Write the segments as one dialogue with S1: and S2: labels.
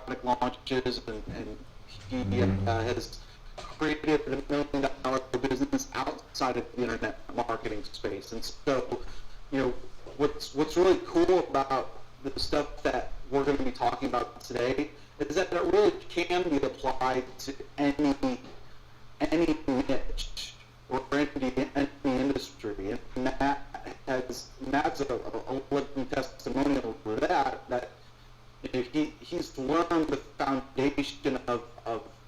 S1: product launches, and he has created $1 million business outside of the internet marketing space. And so, what's really cool about the stuff that we're going to be talking about today is that it really can be applied to any niche or any industry. And Matt's a living testimonial for that he's learned the foundation of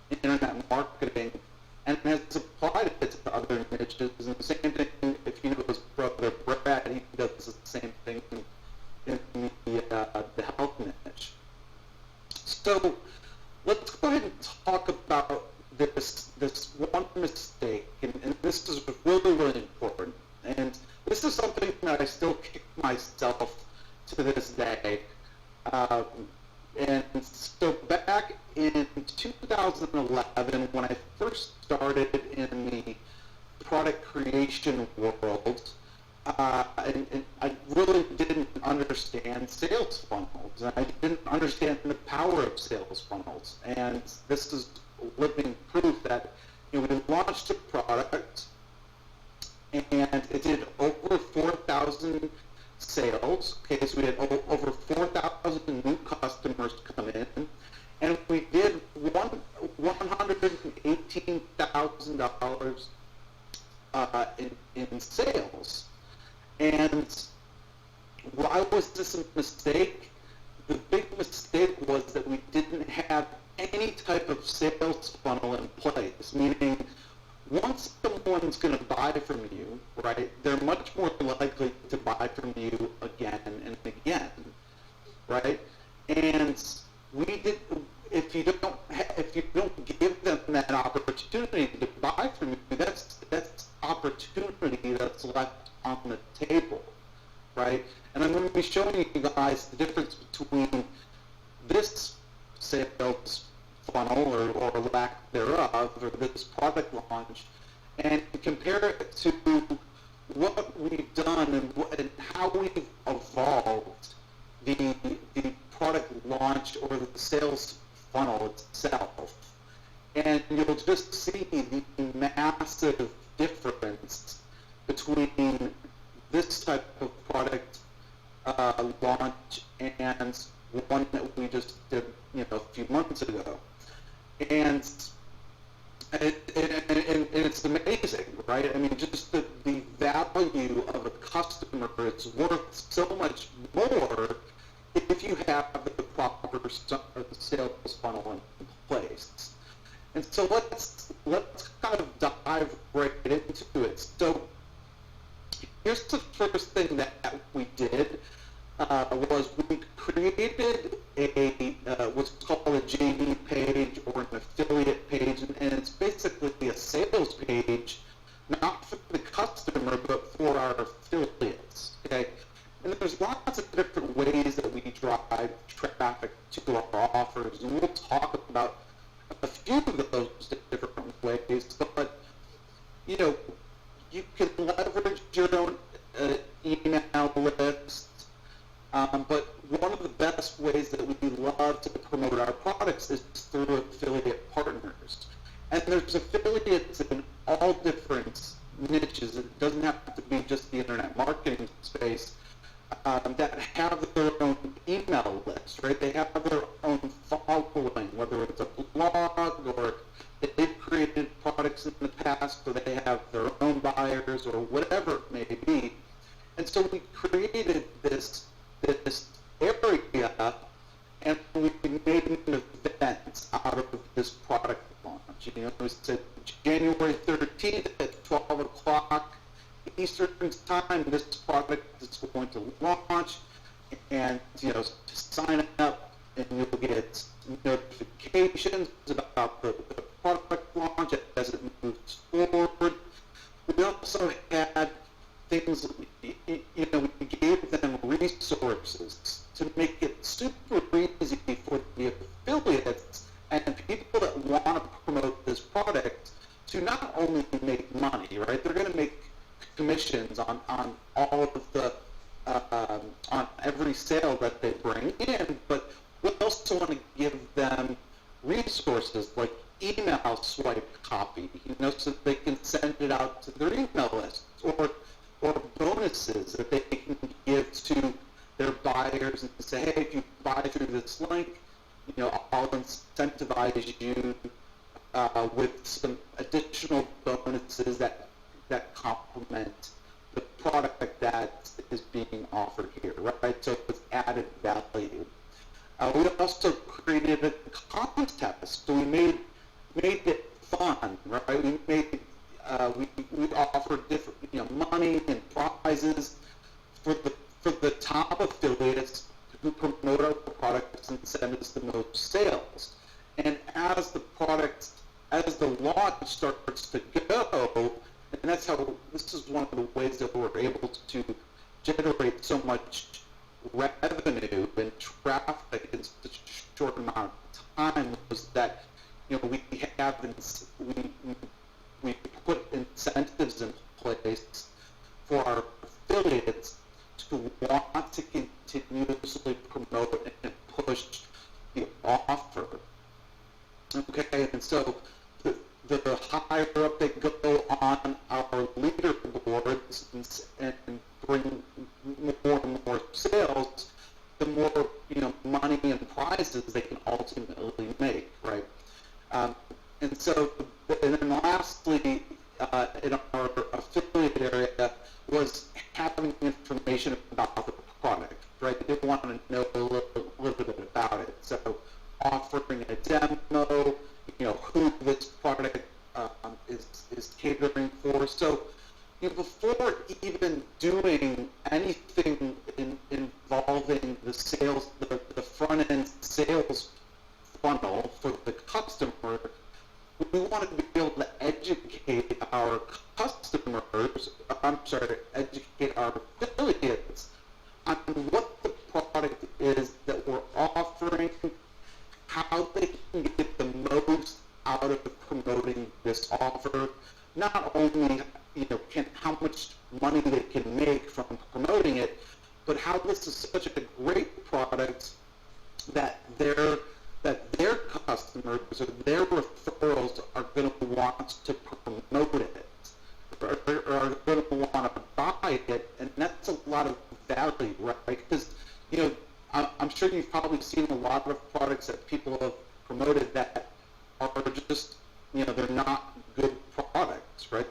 S1: internet marketing and has applied it to other niches. And the same thing, if you know his brother Brad, he does the same thing in the health niche. So let's go ahead and talk about this one mistake, and this is really, really important. And this is something that I still kick myself to this day. And so back in 2011, when I first started in the product creation world, and I really didn't understand sales funnels. I didn't understand the power of sales funnels. And this is living proof that we launched a product, and it did over 4,000 sales. Okay, so we had over 4,000 new customers come in, and we did $118,000 in sales. And why was this a mistake? The big mistake was that we didn't have any type of sales funnel in place, meaning once someone's going to buy from you, right, they're much more likely to buy from you again and again, right? And if you don't give them that opportunity to buy from you, that's opportunity that's left on the table, right? And I'm going to be showing you guys the difference between this sales funnel or lack thereof, or this product launch, and compare it to what we've done and how we've evolved the product launch or the sales funnel itself. And you'll just see the massive difference between this type of product launch and one that we just did a few months ago. And it's amazing, right? I mean, just the value of a customer is worth so much more if you have the proper sales funnel in place. And so let's kind of dive right into it. So here's the first thing that we did. Was we created what's called a JV page or an affiliate page, and it's basically a sales page, not for the customer, but for our affiliates. Okay, and there's lots of different ways that we drive traffic to our offers, and we'll talk about a few of those different ways. But you can leverage your own email list. But one of the best ways that we love to promote our products is through affiliate partners. And there's affiliates in all different niches. It doesn't have to be just the internet marketing space that have their own email list, right? They have their own following, whether it's a blog or they've created products in the past, so they have their own buyers or whatever it may be. And so we created this area, and we made an event out of this product launch. We said January 13th at 12 o'clock Eastern time, this product is going to launch, and sign up, and you'll get notifications about the product launch as it moves forward. We also had things, we gave them resources to make it super easy for the affiliates and people that want to promote this product to not only make money, right? They're going to make commissions on all of the on every sale that they bring in, but we also want to give them resources like email swipe copy, so they can send it out to their email lists, or bonuses that they can give to their buyers and say, hey, if you buy through this link, I'll incentivize you with some additional bonuses that complement the product that is being offered here, right? So it's added value. We also created a contest. So we made it fun, right? We offered different money and prizes for the top affiliates who promote our products and send us the most sales. And as the launch starts to go, and this is one of the ways that we're able to generate so much revenue and traffic in such a short amount of time, was that we put incentives in place for our affiliates to want to continuously promote and push the offer. Okay, and so the higher up they go on our leaderboards and bring more and more sales, the more money and prizes they can ultimately make, right? And then lastly, in our affiliate area was having information about the product, right? They want to know a little bit about it. So offering a demo, who this product is catering for. So before even doing anything involving the sales, the front end sales funnel for the customer, we wanted to be able to educate our educate our affiliates on what the product is that we're offering, how they can get the most out of promoting this offer. Not only how much money they can make from promoting it, but how this is such a great product that their customers or their referrals are going to want to promote it, or are going to want to buy it, and that's a lot of value, right? Because I'm sure you've probably seen a lot of products that people have promoted that are just they're not good products, right?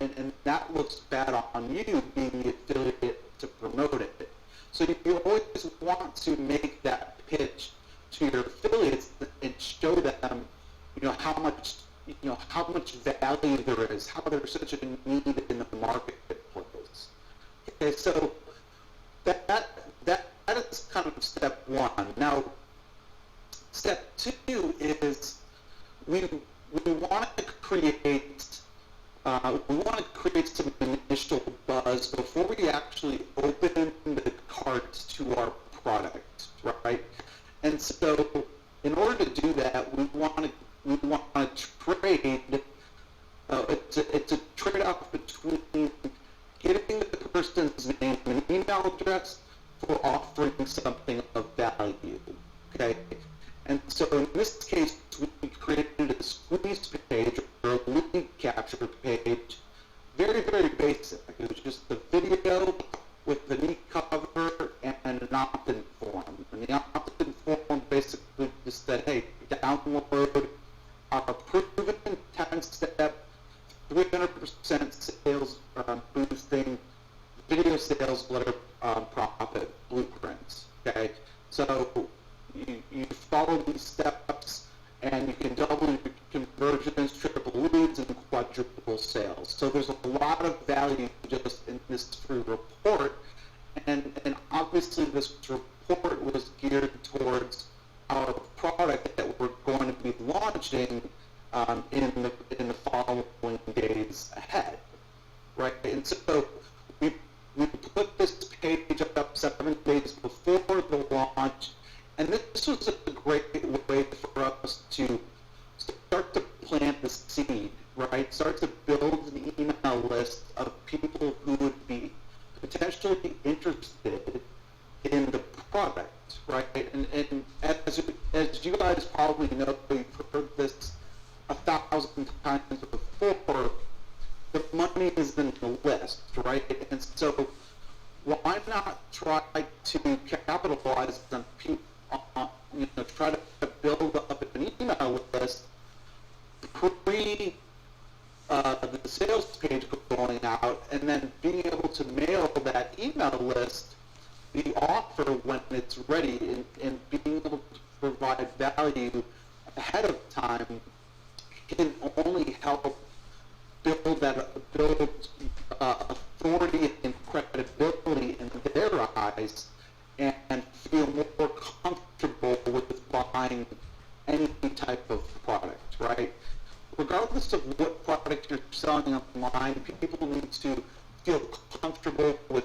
S1: And that looks bad on you being the affiliate to promote it. So you always want to make that pitch to your affiliates and show them, how much value there is, how there's such a need in the marketplace. Okay, so that is kind of step one. Now, step two is we want to create some initial buzz before we actually open the carts to our product, right? And so, in order to do that, we want to trade. It's a trade-off between getting the person's name and email address for offering something of value. Okay, and so in this case, we created a squeeze page or a lead capture page. Very, very basic. It was just a video with the neat cover and an opt-in form. And the opt-in form basically just said, hey, download our proven 10-step, 300% sales boosting video sales letter profit blueprints. Okay, so you follow these steps and you can double your conversions, triple leads, and quadruple sales. So there's a lot of value just in this free report, and obviously this report was geared towards our product that we're going to be launching in the following days ahead, right? And so we put this page up 7 days before the launch, and this was a great way for us to start to plant the seed, right? Start to build an email list of people who would be potentially interested in the product, right? And as you guys guys probably know, you've heard this 1,000 times before, the money is in the list, right? And so why not try to capitalize on people, try to build up an email list pre the sales page going out, and then being able to mail that email list the offer when it's ready, and being able to provide value ahead of time can only help build authority and credibility in their eyes, and feel more comfortable with buying any type of product, right? Regardless of what product you're selling online, people need to feel comfortable with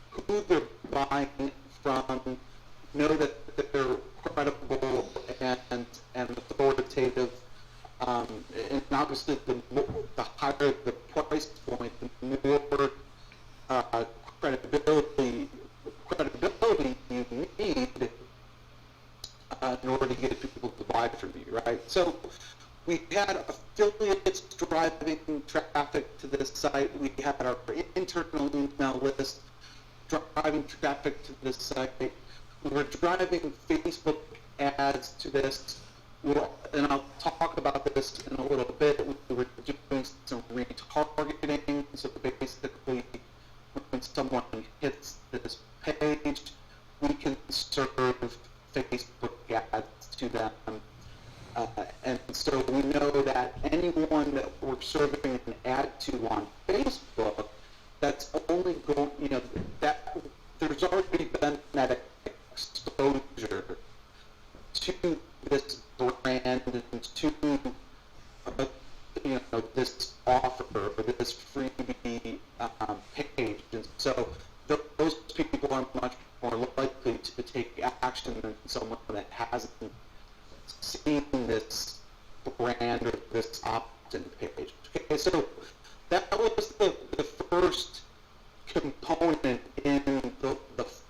S1: who they're buying from, know that they're credible and authoritative. And obviously, the higher the price point, the more credibility you need in order to get people to buy from you, right? So we had affiliates driving traffic to this site. We had our internal email list driving traffic to this site. We were driving Facebook ads to this. And I'll talk about this in a little bit. We were doing some retargeting. So basically, when someone hits this page, we can serve Facebook ads to them. And so we know that anyone that we're serving an ad to on Facebook, that's only going, that there's already been that exposure to this brand and to, this offer or this freebie page. And so those people are much more likely to take action than someone that hasn't seen this brand or this opt-in page. Okay, so that was the first component in the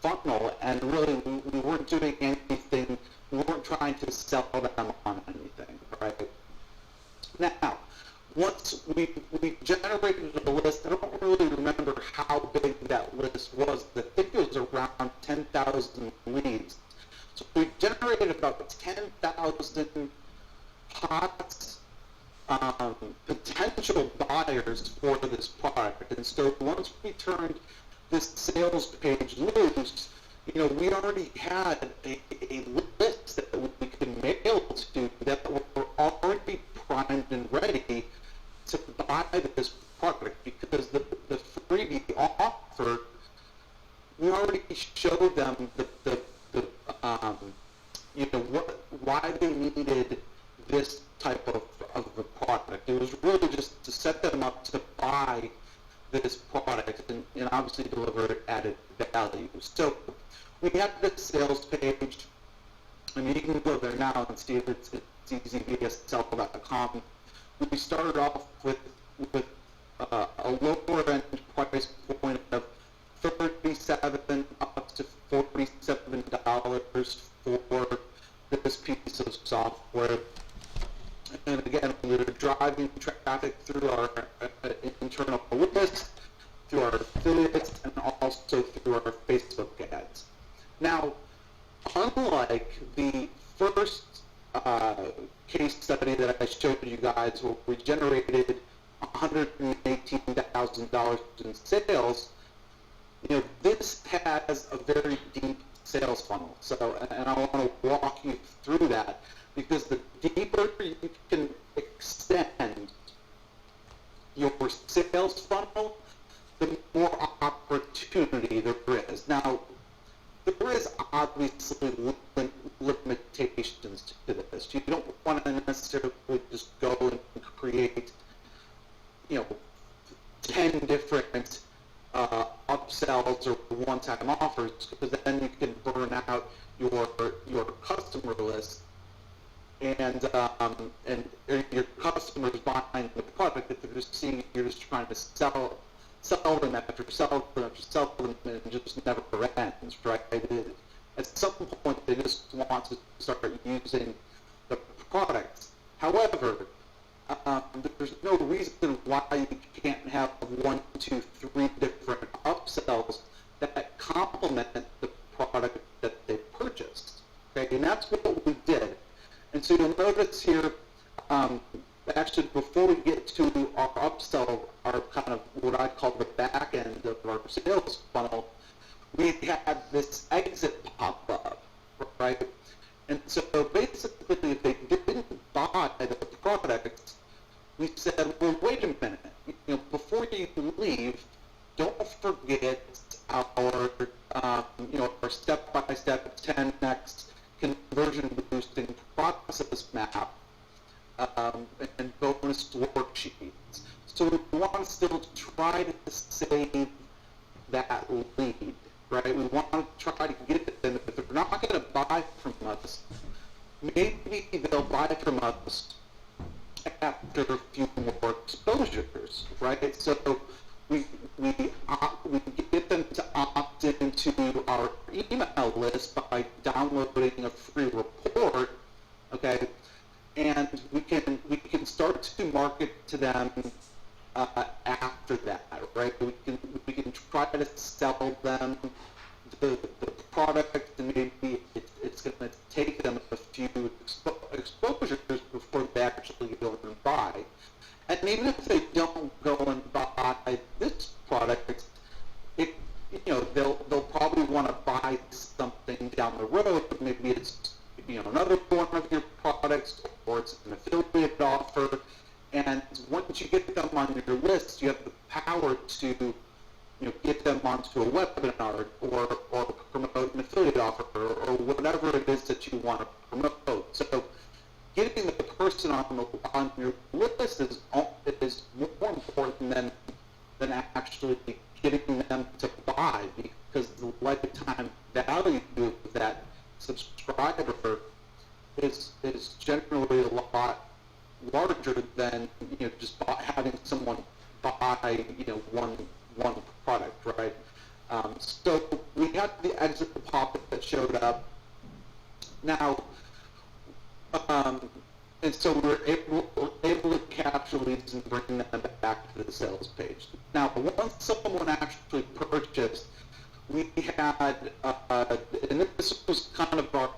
S1: funnel, and really we weren't doing anything, we weren't trying to sell them on anything, right? Now, once we generated a list, I don't really remember how big that list was. I think it was around 10,000 leads. So we generated about 10,000 hot potential buyers for this product. And so once we turned this sales page loose, we already had a list that we could mail to that were already primed and ready to buy this product, because the freebie offer, we already showed them why they needed this type of a product. It was really just to set them up to buy this product and obviously deliver added value. So we have this sales page. I mean, you can go there now and see if it's easyvsl.com. We started off with a lower end price point of $37 up to $47 for this piece of software. And again, we're driving traffic through our internal list, through our affiliates, and also through our Facebook ads. Now, unlike the first case study that I showed you guys, where we generated $118,000 in sales, this has a very deep sales funnel. So, and I want to walk you through that, because the deeper you can extend your sales funnel, the more opportunity there is. Now, there is obviously limitations to this. You don't want to necessarily just go and create, 10 different upsells or one-time offers, because then you can burn out your customer list, and your customers buying the product that they're just seeing you're just trying to sell them after sell them after sell them, and it just never ends, right? At some point, they just want to start using products. However, there's no reason why you can't have 1, 2, 3 different upsells that complement the product that they purchased. Okay, and that's what we did. And so you'll notice here, actually, before we get to our upsell, our kind of what I call the back end of our sales funnel, we had this exit pop up, right? And so basically, if they didn't buy the product, we said, well, wait a minute. Before you leave, don't forget our, our step-by-step 10x conversion boosting process map and bonus worksheets. So we want to still try to save that lead, right? We want to try to get them. If they're not going to buy from us, maybe they'll buy from us after a few more exposures, right? So we get them to opt into our email list by downloading a free report, okay? And we can start to market to them after that, right? We can try to sell them the product, and maybe it's going to take them a few exposures before they actually go and buy. And even if they don't go and buy this product, they'll probably want to buy something down the road. Maybe it's another one of your products, or it's an affiliate offer. And once you get them on your list, you have the power to get them onto a webinar or promote an affiliate offer or whatever it is that you want to promote. So getting the person on your list is more important than actually getting them to buy, because the lifetime value of that subscriber is generally a lot larger than just having someone buy one product, right? So we had the exit pop-up that showed up. Now, and so we're able to capture leads and bring them back to the sales page. Now, once someone actually purchased, we had, and this was kind of our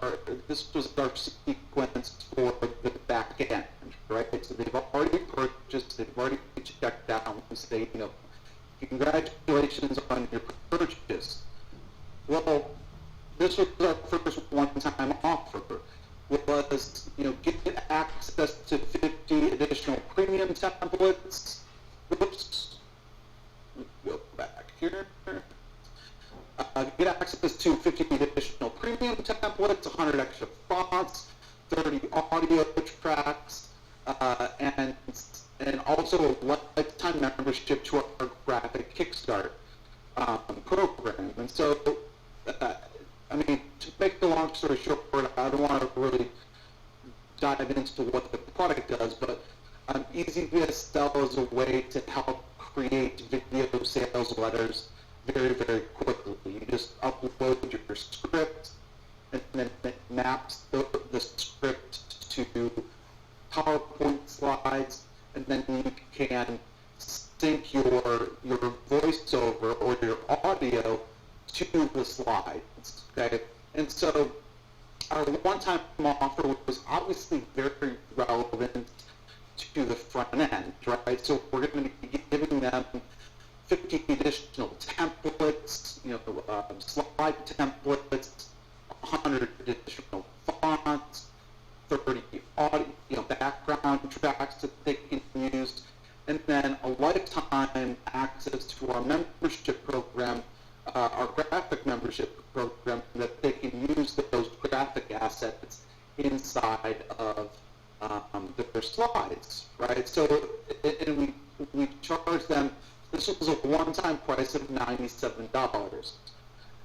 S1: sequence for the back end, right? So they've already purchased, they've already checked out, and we say, congratulations on your purchase. Well, this was our first one-time offer. Was get access to 50 additional premium templates. Whoops. Go back here. Get access to 50 additional premium templates, 100 extra fonts, 30 audio tracks, and also a lifetime membership to our graphic Kickstart program. And so, to make the long story short, I don't want to really dive into what the product does, but Easy VSL is a way to help create video sales letters very, very quickly. You just upload your script, and then it maps the script to PowerPoint slides, and then you can sync your voiceover or your audio to the slides, okay? And so our one-time offer was obviously very relevant to the front end, right? So we're going to be giving them 50 additional templates, slide templates, 100 additional fonts, 30 audio, background tracks that they can use, and then a lifetime access to our membership program, our graphic membership program, that they can use those graphic assets inside of their slides, right? So, and we charge them. This was a one-time price of $97.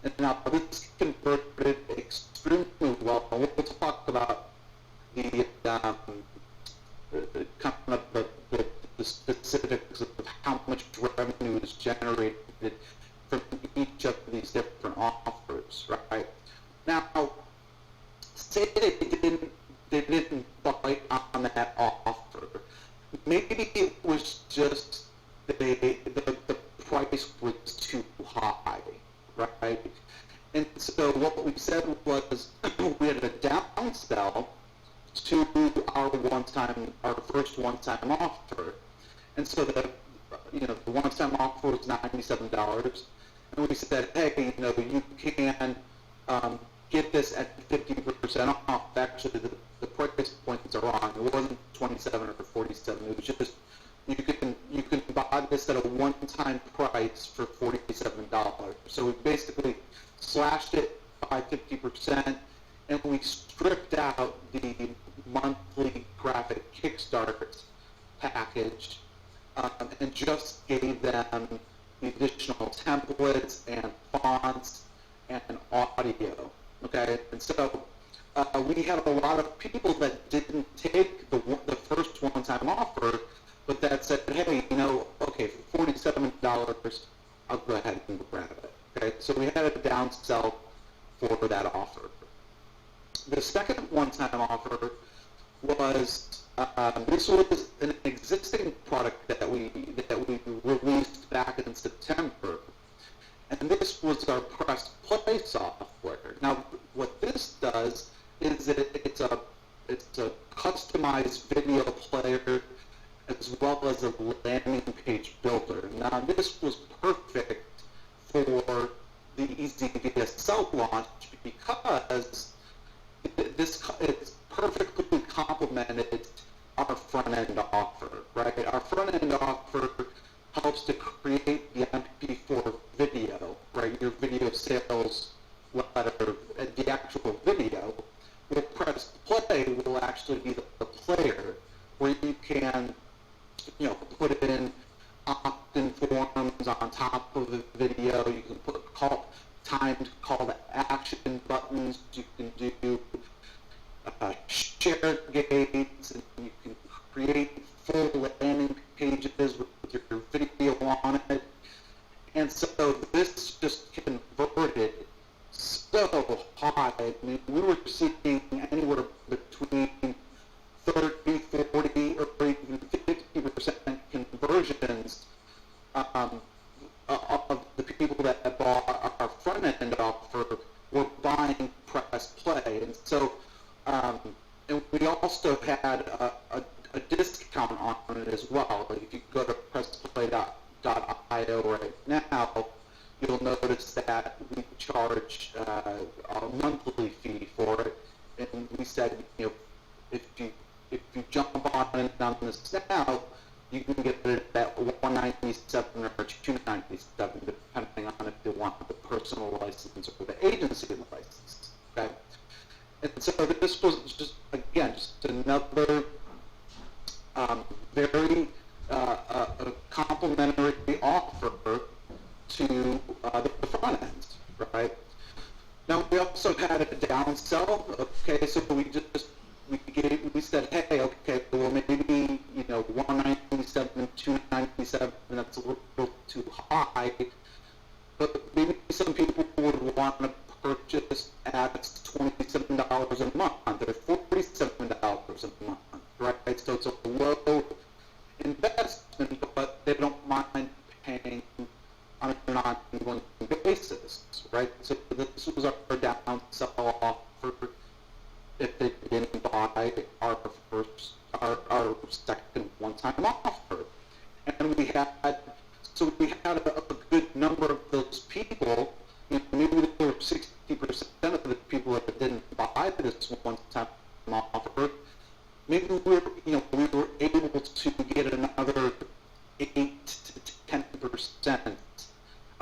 S1: And now this converted extremely well. And we'll talk about the kind of the specifics of how much revenue is generated from each of these different offers, right? Now, say they didn't buy to our first one-time offer. And so the one-time offer was $97, and we said, hey, you can get this at 50% off. Actually, the price points are wrong. It wasn't 27 or 47. It was just you can buy this at a one-time price for $47. So we basically slashed it by 50%, and we stripped out the monthly graphic Kickstarter package, and just gave them the additional templates and fonts and audio. Okay, and so we had a lot of people that didn't take the first one-time offer, but that said, hey, okay, for $47, I'll go ahead and grab it. Okay, so we had a downsell for that offer. The second one-time offer was this was an existing product that we released back in September, and this was our Press Play software. Now, what this does is it's a customized video player as well as a landing page builder. Now, this was perfect for the Easy VSL launch because it's perfectly complemented our front-end offer, right? Our front-end offer helps to create the MP4 video, right? Your video sales letter, the actual video. Where Press Play will actually be the player where you can, put in opt-in forms on top of the video. You can put timed call to action buttons. You can do share gates, and you can create full landing pages with your video on it. And so this just converted so high. I mean, we were seeing anywhere between 30, 40, or even 50% conversions of the people that bought our front-end offer were buying Press Play. And so and we also had a discount on it as well. Like if you go to pressplay.io right now, you'll notice that we charge a monthly fee for it. And we said, if you jump on this now, you can get it at $197 or $297, depending on if you want the personal license or the agency license. Okay. And so this was just another very complimentary offer to the front end, right? Now we also had a downsell. Okay, so we said, hey, okay, well maybe $197, $297, that's a little too high, but maybe some people would want to purchase at $27 a month or $47 a month, right? So it's a low investment, but they don't mind paying on an ongoing basis, right? So this was our downsell offer if they didn't buy our second one-time offer. And we had a good number of those people. Maybe there were 60% of the people that didn't buy this one-time offer. Maybe we were able to get another 8 to 10%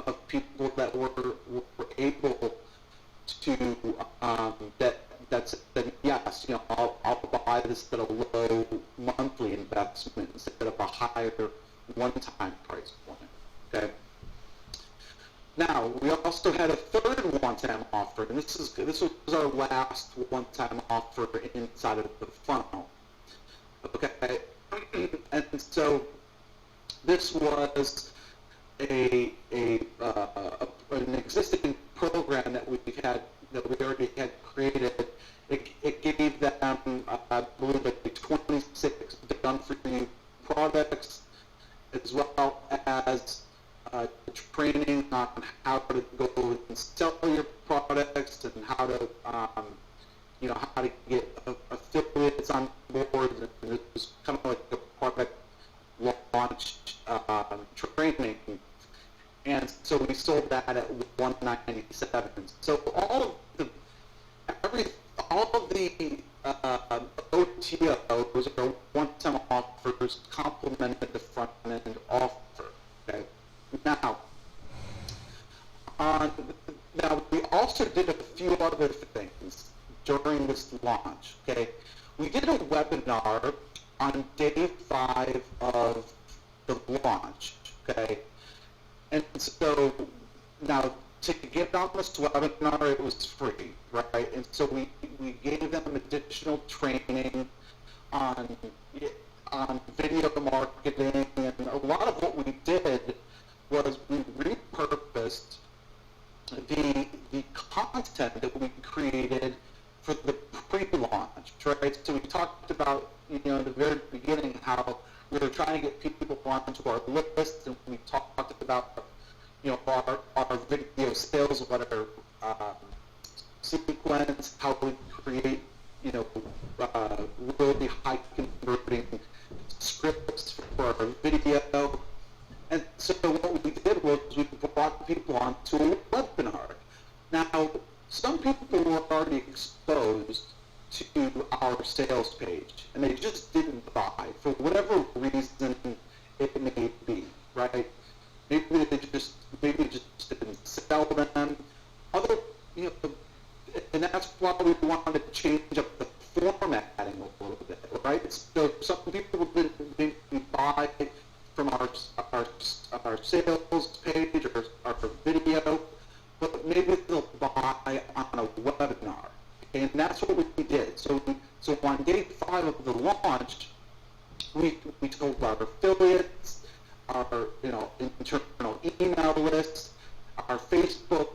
S1: of people that were able to that said yes, I'll buy this at a low monthly investment instead of a higher one-time price point. Okay. Now we also had a third one-time offer, and this was our last one-time offer inside of the funnel. Okay, and so this was an existing program that we already had created. It gave them, I believe, 26 done-for-you products, as well as training on how to go and sell your products and how to, how to get affiliate candidates on board, and it was kind of like a product launch training. And so we sold that at $197. So all of the OTOs or one-time offers complemented the front-end offer. Okay. Now we also did a few other things during this launch. Okay, we did a webinar on day 5 of the launch. Okay. And so now to get on this webinar, it was free, right? And so we gave them additional training on video marketing, and a lot of what we did was we repurposed the content that we created for the pre-launch, right? So we talked about, at the very beginning how we were trying to get people onto our list, and we talked about, our video sales letter sequence, how we create, really high converting scripts for our video. And so what we did was we brought people onto a webinar. Now, some people were already exposed to our sales page, and they just didn't buy for whatever reason it may be, right? Maybe it just didn't sell them. Other, and that's why we wanted to change up the formatting a little bit, right? So some people didn't buy from our sales page or our video, but maybe they'll buy on a webinar. And that's what we did. So on day 5 of the launch, we told our affiliates, our internal email lists, our Facebook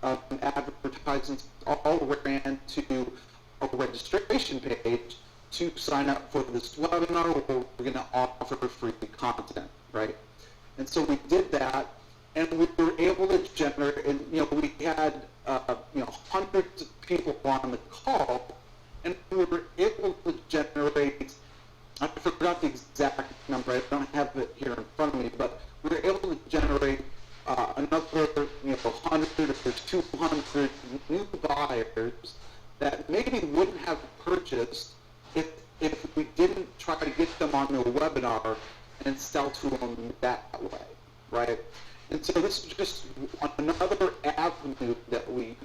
S1: advertisements all ran to a registration page to sign up for this webinar where we're going to offer free content, right? And so we did that, and we were able to generate, and we had hundreds of people on the call, and we were able to generate, I forgot the exact number, I don't have it here in front of me, but we were able to generate another 100 or 200 new buyers that maybe wouldn't have purchased if we didn't try to get them on the webinar and sell to them that way, right? And so this is just another avenue that we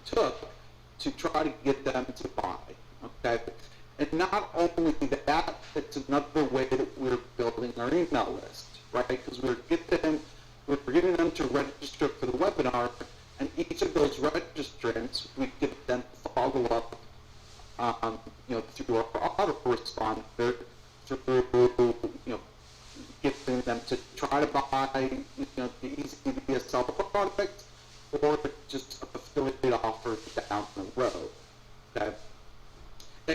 S1: took to try to get them to buy, okay? And not only that, it's another way that we're building our email list, right? Because we're getting them to register for the webinar, and each of those registrants, we give them follow-up, through our autoresponder, through, getting them to try to buy, the easy VSL product, or just affiliate offers down the road. Okay?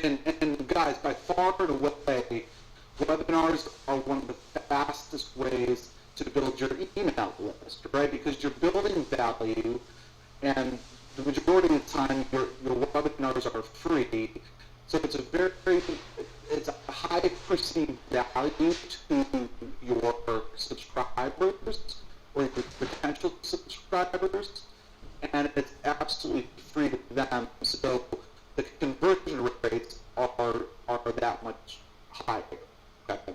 S1: And guys, by far and away, webinars are one of the fastest ways to build your email list, right? Because you're building value, and the majority of the time your webinars are free. So it's it's a high perceived value to your subscribers or your potential subscribers, and it's absolutely free to them. So the conversion rates are that much higher. Okay.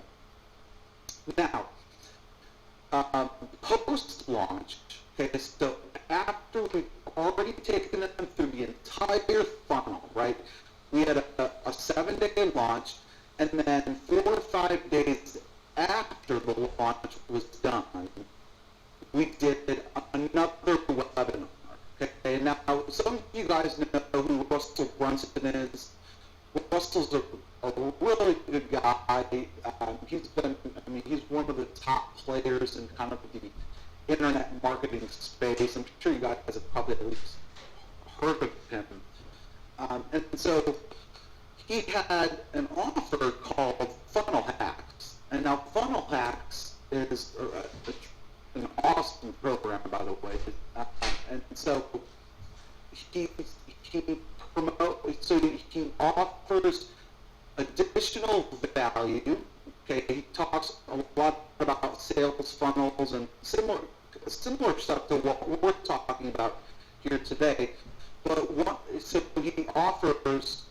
S1: Now, post-launch, okay, so after we've already taken them through the entire funnel, right? We had a 7-day launch, and then 4 or 5 days after the launch was done, we did another webinar. Okay, now some of you guys know who Russell Brunson is. Russell's a really good guy. He's one of the top players in kind of the internet marketing space. I'm sure you guys have probably at least heard of him. And so he had an offer called Funnel Hacks. And now Funnel Hacks is an awesome program, by the way. And so he offers additional value. Okay, he talks a lot about sales funnels and similar stuff to what we're talking about here today. But so he offers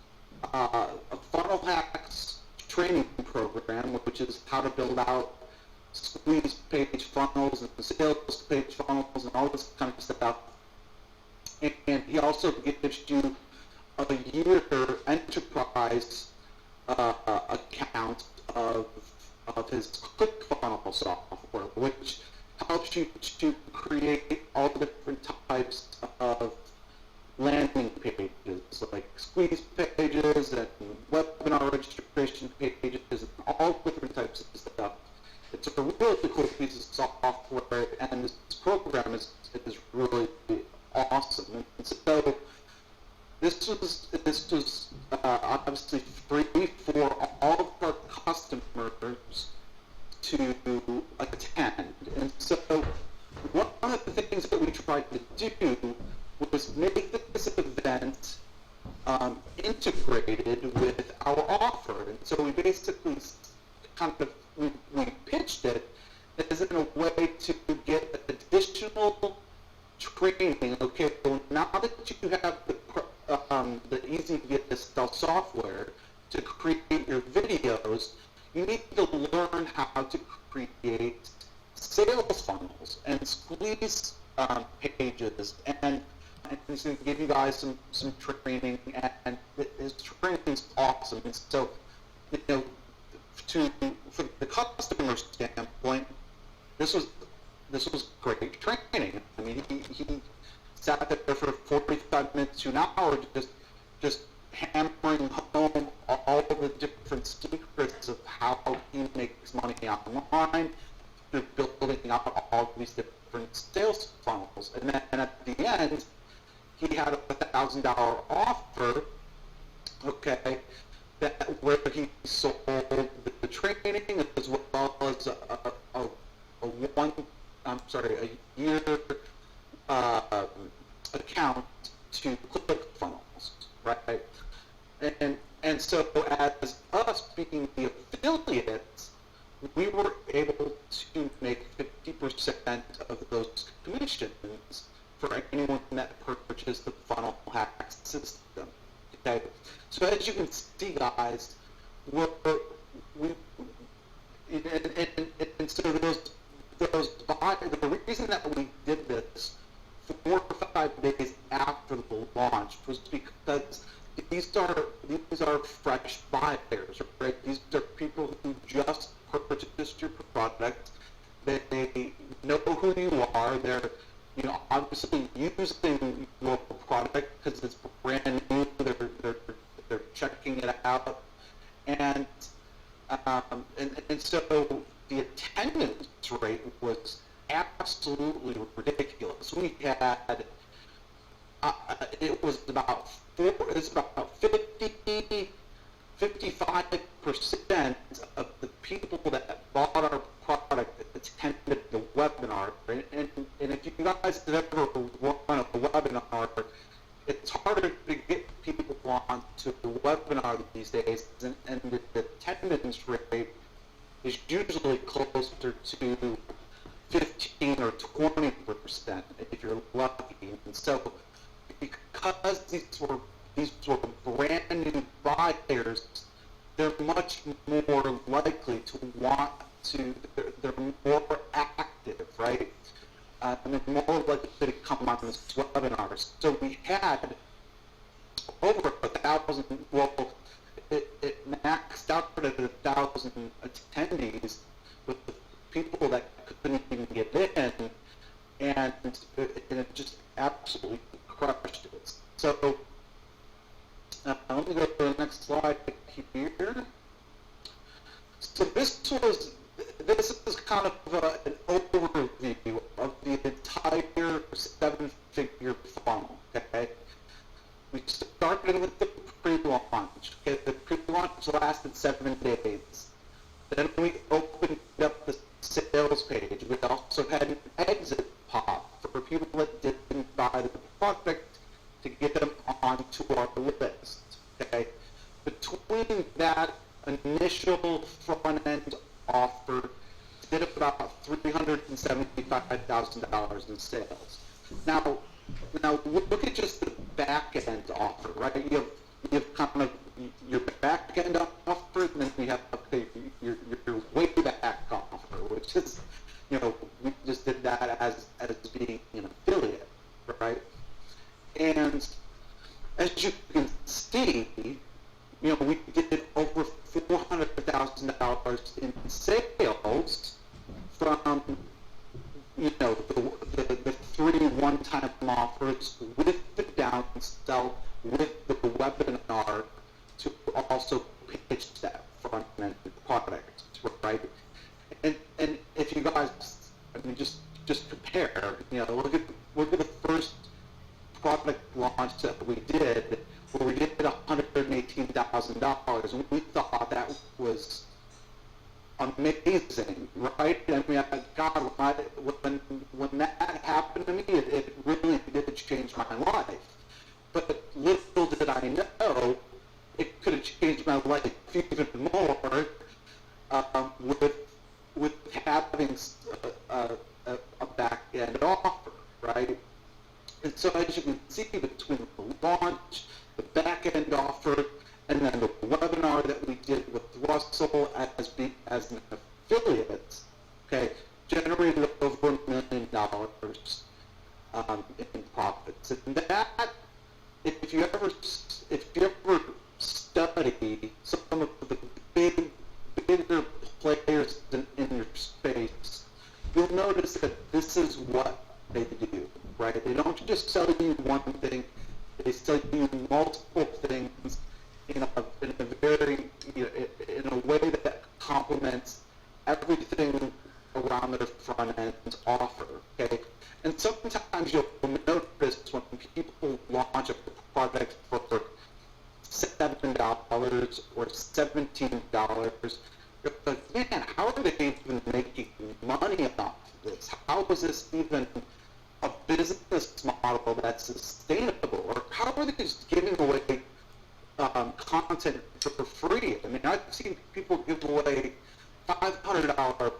S1: a funnel hacks training program, which is how to build out squeeze page funnels and sales page funnels and all this kind of stuff. And he also gives you a year enterprise account of his ClickFunnels software, which helps you to create all the different types of landing pages, like squeeze pages and webinar registration pages, and all different types of stuff. It's a really cool piece of software, and this program is really awesome. And so this was obviously free for all of our customers to attend. And so one of the things that we tried to do was make this event integrated with our offer. And so we basically kind of we pitched it as in a way to get additional training. Okay, well, now that you have the easy VSL software to create your videos, you need to learn how to create sales funnels and squeeze pages, and he's going to give you guys some training, and his training is awesome. And so, you know, from the customer standpoint, this was great training. I mean, he sat there for 45 minutes to an hour just hammering home all of the different secrets of how he makes money online through building out all these different sales funnels. And then at the end, he had a $1,000 offer, okay, where he sold the training as well as a year account to ClickFunnels, right? And so as us being the affiliates, we were able to make 50% of those commissions for anyone that purchased the funnel hack system. Okay, so as you can see, guys, and so the reason that we did this 4 or 5 days after the launch was because these are fresh buyers, right? These are people who just purchased your product. They know who you are. They're, you know, obviously using your product because it's brand new. They're checking it out, and so the attendance rate was absolutely ridiculous. We had it was about 55% of the people that bought our product attended the webinar. And if you guys have ever run a webinar, it's harder to get people onto the webinar these days, and the attendance rate is usually closer to 15 or 20% if you're lucky. And so, because these were brand new buyers, they're much more likely to want to. They're more active, right? And they're more likely to come on this webinar. So we had over 1,000. Well, it maxed out at 1,000 attendees with the people that couldn't even get in, and it just absolutely crushed it. So let me go to the next slide here. So this is kind of an overview of the entire 7-figure funnel. Okay, we started with the pre-launch. Okay, the pre-launch lasted 7 days. Then we opened up the sales page. We also had an exit pop for people that didn't buy the product to get them onto our list. Okay, between that initial front-end offer did about $375,000 in sales. Now look at just the back-end offer, right? You have kind of your back-end offer, and then you have your way back offer, which is, we just did that as being an affiliate, right? And as you can see, we did over $400,000 in sales from, the three one-time offers with the downsell, with the webinar to also pitch that front-end product, right? And if you guys, just compare, look at the first product launch that we did, where we did $118,000, and we thought that was amazing, right? I mean, God, when that happened to me, it really did change my life. But little did I know, it could have changed my life even more with having a back-end offer, right? And so as you can see, between the launch, the back-end offer, and then the webinar that we did with Russell as an affiliate, okay, generated over $1 million in profits. And that, if you ever study some of the bigger players in your space, you'll notice that this is what they do, right? They don't just sell you one thing; they sell you multiple things in a way that complements everything around their front end offer. Okay, and sometimes you'll notice when people launch a product for $7 or $17, you're like, man, how are they even making money off of this? How is this even a business model that's sustainable? Or how are they just giving away content for free? I mean, I've seen people give away $500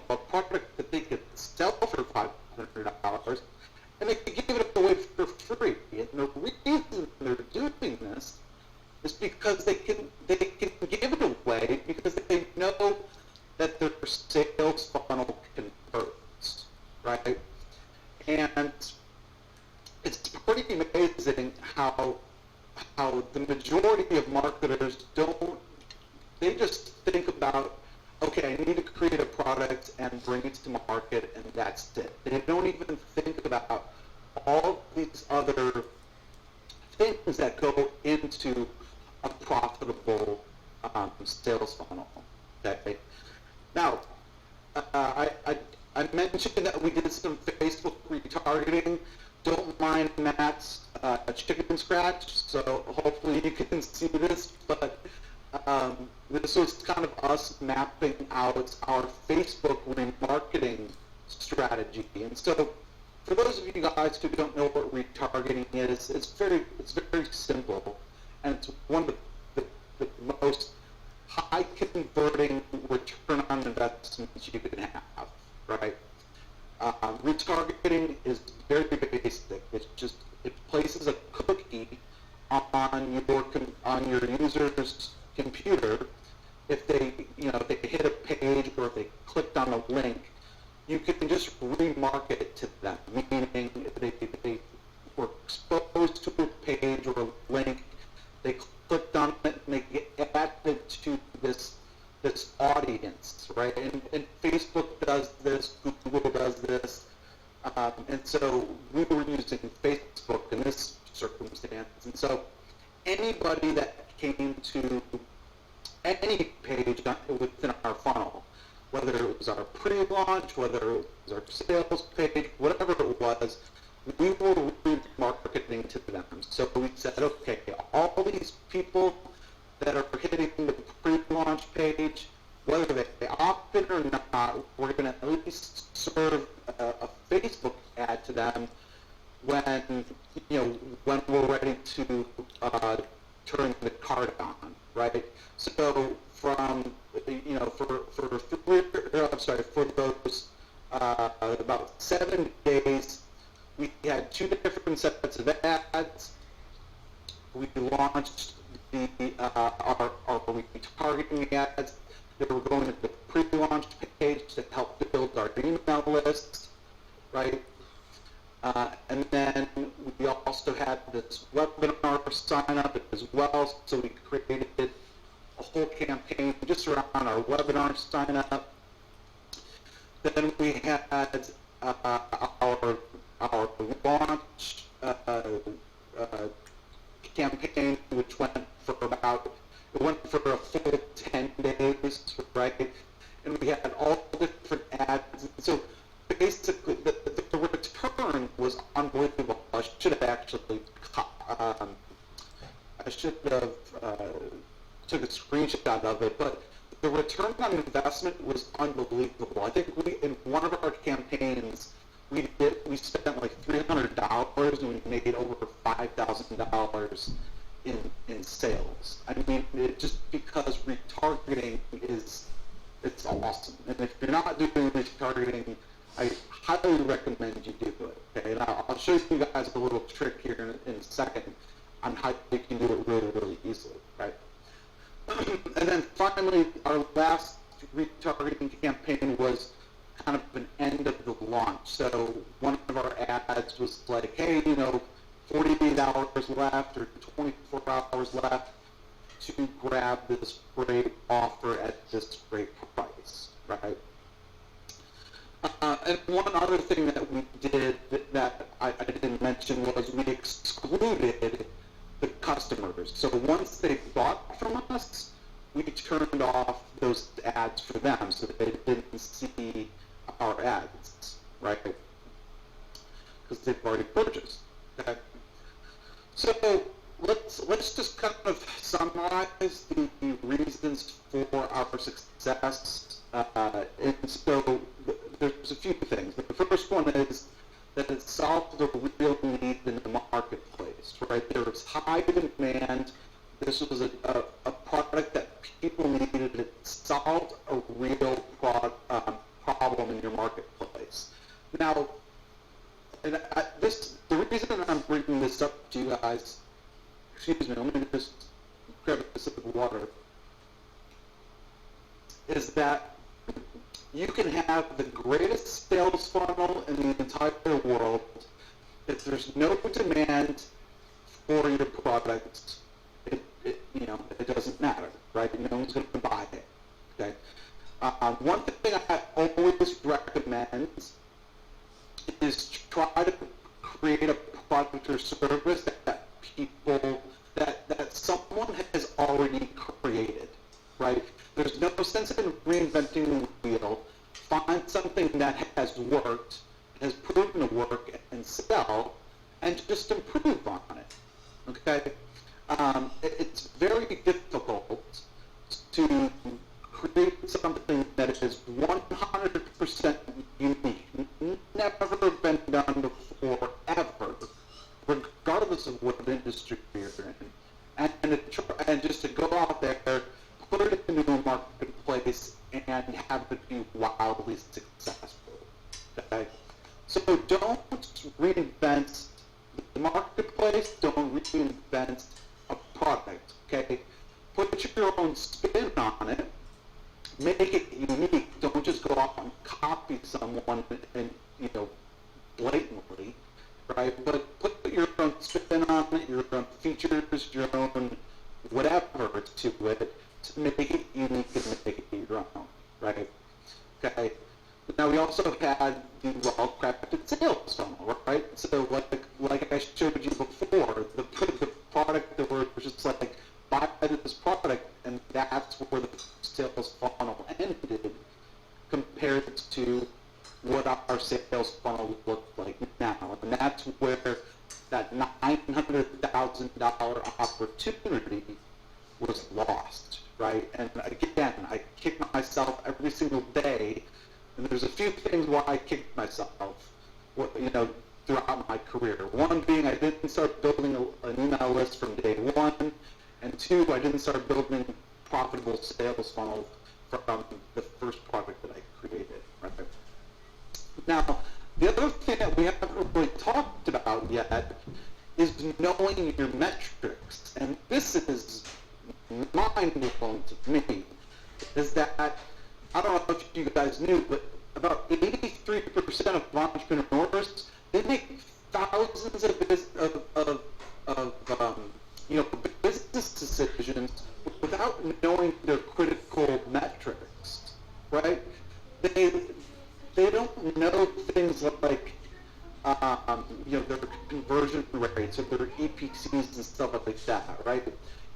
S1: a product that they could sell for $500, and they could give it away for free. And the reason they're doing this is because they can give it away because they know that their sales funnel converts, right? And it's pretty amazing how the majority of marketers they just think about, okay, I need to create a product and bring it to market, and that's it. They don't even think about all these other things that go into a profitable sales funnel. Okay. Now, I mentioned that we did some Facebook retargeting. Don't mind Matt's chicken scratch, so hopefully you can see this, but this was kind of us mapping out our Facebook remarketing strategy. And so for those of you guys who don't know what retargeting is, it's very simple, and it's one of the most high converting return on investments you can have, right? Retargeting is very basic. It's just, it places a cookie on your user's computer. If they hit a page or if they clicked on a link, you can just remarket it to them, meaning they were exposed to a page or a link, they clicked on it, and they get added to this audience, right? And Facebook does this, Google does this, and so we were using Facebook in this circumstance. And so anybody that came to any page within our funnel, whether it was our pre-launch, whether it was our sales page, whatever it was, we were remarketing to them. So we said, okay, all these people that are hitting the pre-launch page, whether they opt in or not, we're going to at least serve a Facebook ad to them when we're ready to turn the card on, right? So from, for those about 7 days, we had 2 different sets of ads. We launched our retargeting ads. They were going to the pre-launch page to help build our email list, right? And then we also had this webinar sign up as well, so we created a whole campaign just around our webinar sign up. Then we had our launch campaign, which went for a full 10 days, right? And we had all different ads. And so basically, the return was unbelievable. I should have took a screenshot of it, but the return on investment was unbelievable. I think in one of our campaigns, we spent like $300 and we made over $5,000 in sales. I mean, just because retargeting it's awesome. And if you're not doing retargeting, I highly recommend you do it. Okay, and I'll show you guys a little trick here in a second on how you can do it really, really easily, right? And then finally, our last retargeting campaign was kind of an end of the launch. So one of our ads was like, hey, 48 hours left or 24 hours left to grab this great offer at this great price, right? And one other thing that we did that I didn't mention was we excluded the customers. So once they bought from us, we turned off those ads for them so that they didn't see our ads, right? Because they've already purchased. Okay? So let's just kind of summarize the reasons for our success. And so there's a few things. The first one is that it solved a real need in the marketplace, right? There was high demand. This was a product that people needed. It solved a real problem in your marketplace. Now, the reason I'm bringing this up to you guys, excuse me, let me just grab a sip of water, is that you can have the greatest sales funnel in the entire world. If there's no demand for your product, it doesn't matter, right? No one's going to buy it. Okay. One thing I always recommend is try to create a product or service that someone has already created, right? There's no sense in reinventing the wheel. Find something that has worked, has proven to work and sell, and just improve on it. Okay? It's very difficult to create something that is 100% unique, never been done before, ever, regardless of what industry you're in, and just to go out there, put it into a marketplace, and have it be wildly successful. Okay? So don't reinvent the marketplace, don't reinvent a product, okay? Put your own spin on it, make it unique. Don't just go out and copy someone and blatantly, right? But put your own spin on it, your own features, your own whatever to it to make it unique and make it your own, right? Okay. Now we also had the well-crafted sales funnel, right? So like I showed you before, the product that was just like, buy this product, and that's where the sales funnel ended compared to what our sales funnel looked like now. And that's where that $900,000 opportunity was lost, right? And again, I kick myself every single day, and there's a few things why I kicked myself, throughout my career. One being I didn't start building an email list from day one, And two, I didn't start building profitable sales funnels from the first product that I created, right? Now, the other thing that we haven't really talked about yet is knowing your metrics. And this is mind-blowing to me, is that, I don't know if you guys knew, but about 83% of entrepreneurs, they make thousands of business decisions without knowing their critical metrics, right? They don't know things like their conversion rates or their EPCs and stuff like that, right?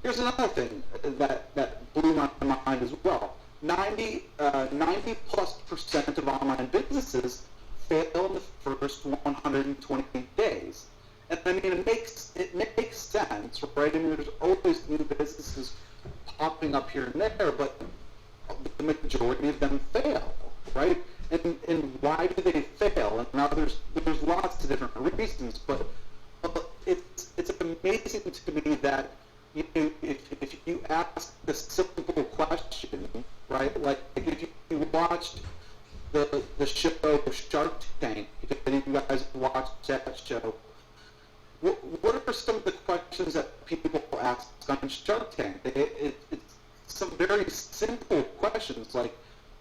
S1: Here's another thing that blew my mind as well. 90+% of online businesses fail in the first 120 days. And I mean, it makes sense, right? I mean, there's always new businesses popping up here and there, but the majority of them fail, right? And why do they fail? And now there's lots of different reasons, but it's amazing to me that if you ask a simple question, right? Like if you watched the show Shark Tank, if any of you guys watched that show, what are some of the questions that people ask on Shark Tank? It's some very simple questions like,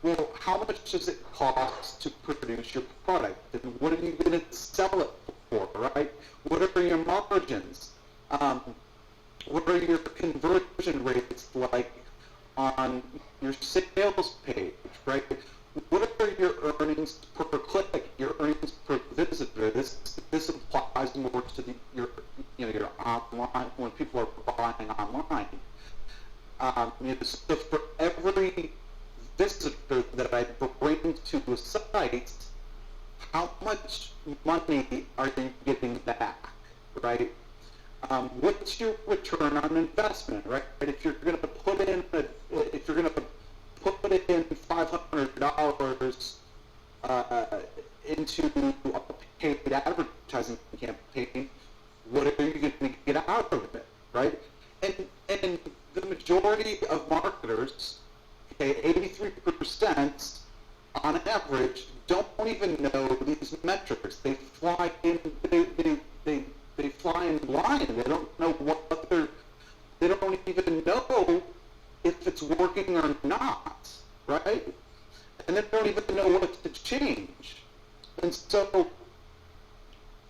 S1: well, how much does it cost to produce your product? And what are you going to sell it for, right? What are your margins? What are your conversion rates like on your sales page, right? What are your earnings per click, your earnings per visitor? This applies more to your online, when people are buying online. So for every visitor that I bring to a site, how much money are you getting back, right? What's your return on investment, right? If you're going to put in $500 into a paid advertising campaign, what are you going to get out of it, right? And the majority of marketers, okay, 83% on average, don't even know these metrics. They fly in. They fly in blind. They don't know they don't even know if it's working or not, right? And they don't even know what to change. And so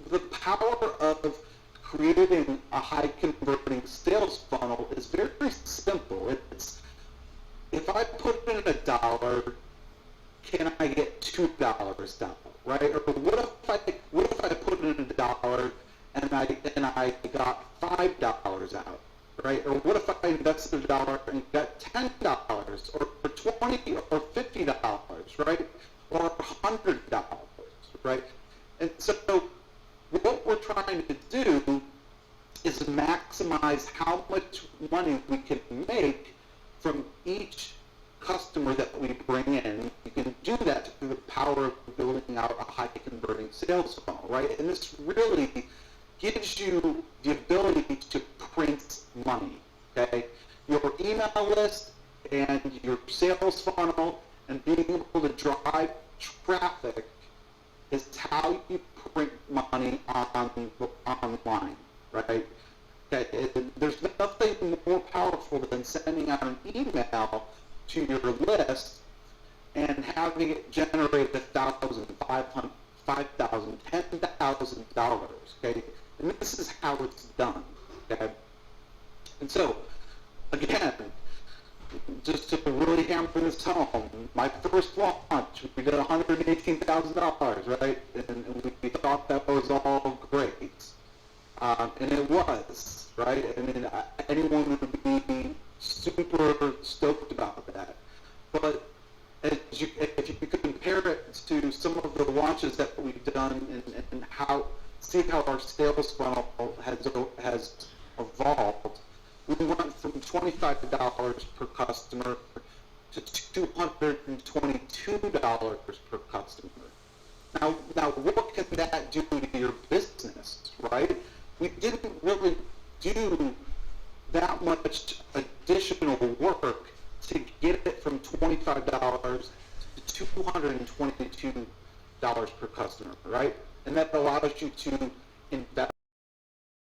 S1: the power of creating a high converting sales funnel is very simple. It's, if I put in $1, can I get $2 down, right? Or what if I put in $1 and I got $5 out, right? Or what if I invested $1 and got $10 or $20 or $50, right? Or $100, right? And so what we're trying to do is maximize how much money we can make from each customer that we bring in. You can do that through the power of building out a high converting sales funnel, right? And this really gives you the ability to print money, okay? Your email list and your sales funnel and being able to drive traffic is how you print money online, right? Okay, there's nothing more powerful than sending out an email to your list and having it generate $1,000, $5,000, $5,000, $10,000, okay? And this is how it's done, okay? And so, again, just to really hammer this home, my first launch, we did $118,000, right? And we thought that was all great. And it was, right? I mean, anyone would be super stoked about that. But if you compare it to some of the launches that we've done and see how our sales funnel has evolved, we went from $25 per customer to $222 per customer. Now, what can that do to your business, right? We didn't really do that much much additional work to get it from $25 to $222 per customer, right? And that allows you to invest